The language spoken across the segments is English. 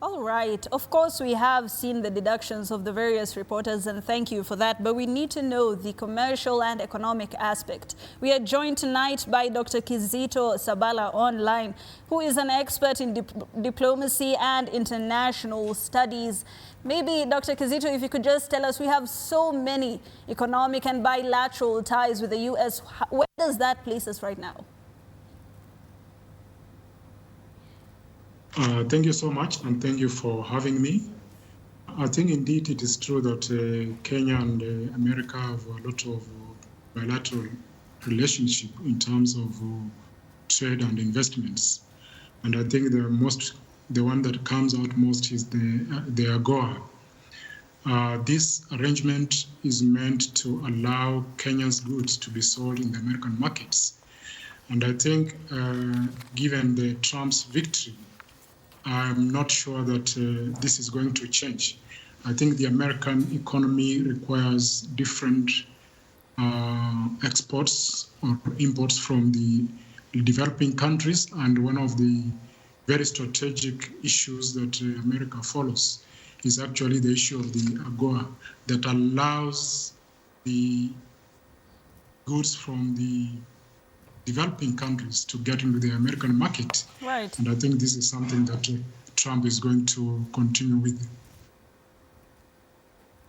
All right. Of course, we have seen the deductions of the various reporters, and thank you for that. But we need to know the commercial and economic aspect. We are joined tonight by Dr. Kizito Sabala online, who is an expert in diplomacy and international studies. Maybe, Dr. Kizito, if you could just tell us, we have so many economic and bilateral ties with the U.S. Where does that place us right now? Thank you so much, and thank you for having me. I think indeed it is true that Kenya and America have a lot of bilateral relationship in terms of trade and investments. And I think the one that comes out most is the AGOA. This arrangement is meant to allow Kenya's goods to be sold in the American markets. And I think given the Trump's victory, I'm not sure that this is going to change. I think the American economy requires different exports or imports from the developing countries, and one of the very strategic issues that America follows is actually the issue of the AGOA that allows the goods from the developing countries to get into the American market. Right. And I think this is something that Trump is going to continue with.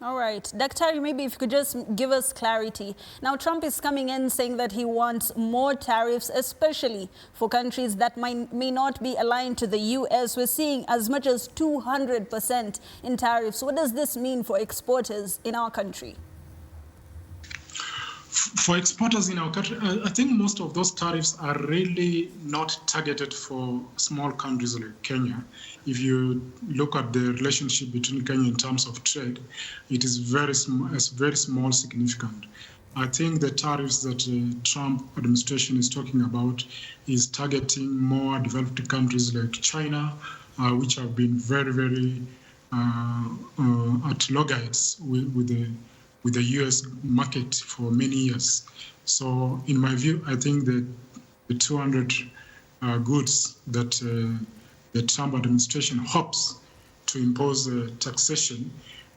All right. Dr. maybe if you could just give us clarity. Now, Trump is coming in saying that he wants more tariffs, especially for countries that may not be aligned to the U.S. We're seeing as much as 200% in tariffs. What does this mean for exporters in our country? For exporters in our country, I think most of those tariffs are really not targeted for small countries like Kenya. If you look at the relationship between Kenya in terms of trade, it is very small, significant. I think the tariffs that Trump administration is talking about is targeting more developed countries like China, which have been very at loggerheads with the U.S. market for many years. So in my view, I think that the 200 goods that the Trump administration hopes to impose taxation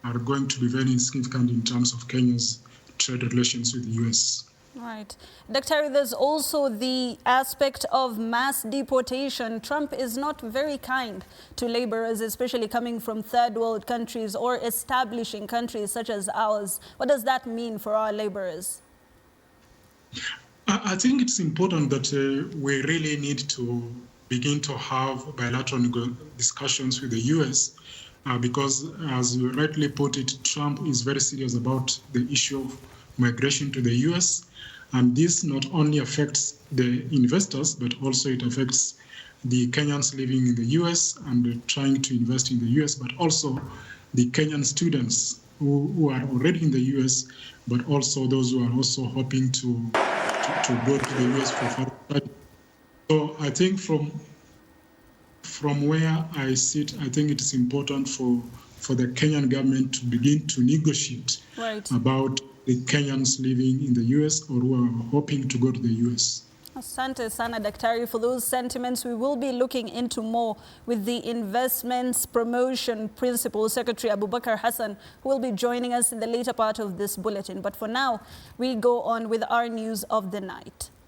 are going to be very significant in terms of Kenya's trade relations with the U.S. Right. Dr. there's also the aspect of mass deportation. Trump is not very kind to laborers, especially coming from third world countries or establishing countries such as ours. What does that mean for our laborers? I think it's important that we really need to begin to have bilateral discussions with the U.S. Because, as you rightly put it, Trump is very serious about the issue of migration to the U.S. And this not only affects the investors, but also it affects the Kenyans living in the U.S. and trying to invest in the U.S., but also the Kenyan students who are already in the U.S., but also those who are also hoping to go to the U.S. for further study. So I think from where I sit, I think it is important for the Kenyan government to begin to negotiate about the Kenyans living in the U.S. or who are hoping to go to the U.S. Asante sana, Daktari, for those sentiments. We will be looking into more with the Investments Promotion Principal Secretary Abubakar Hassan, who will be joining us in the later part of this bulletin. But for now, we go on with our news of the night.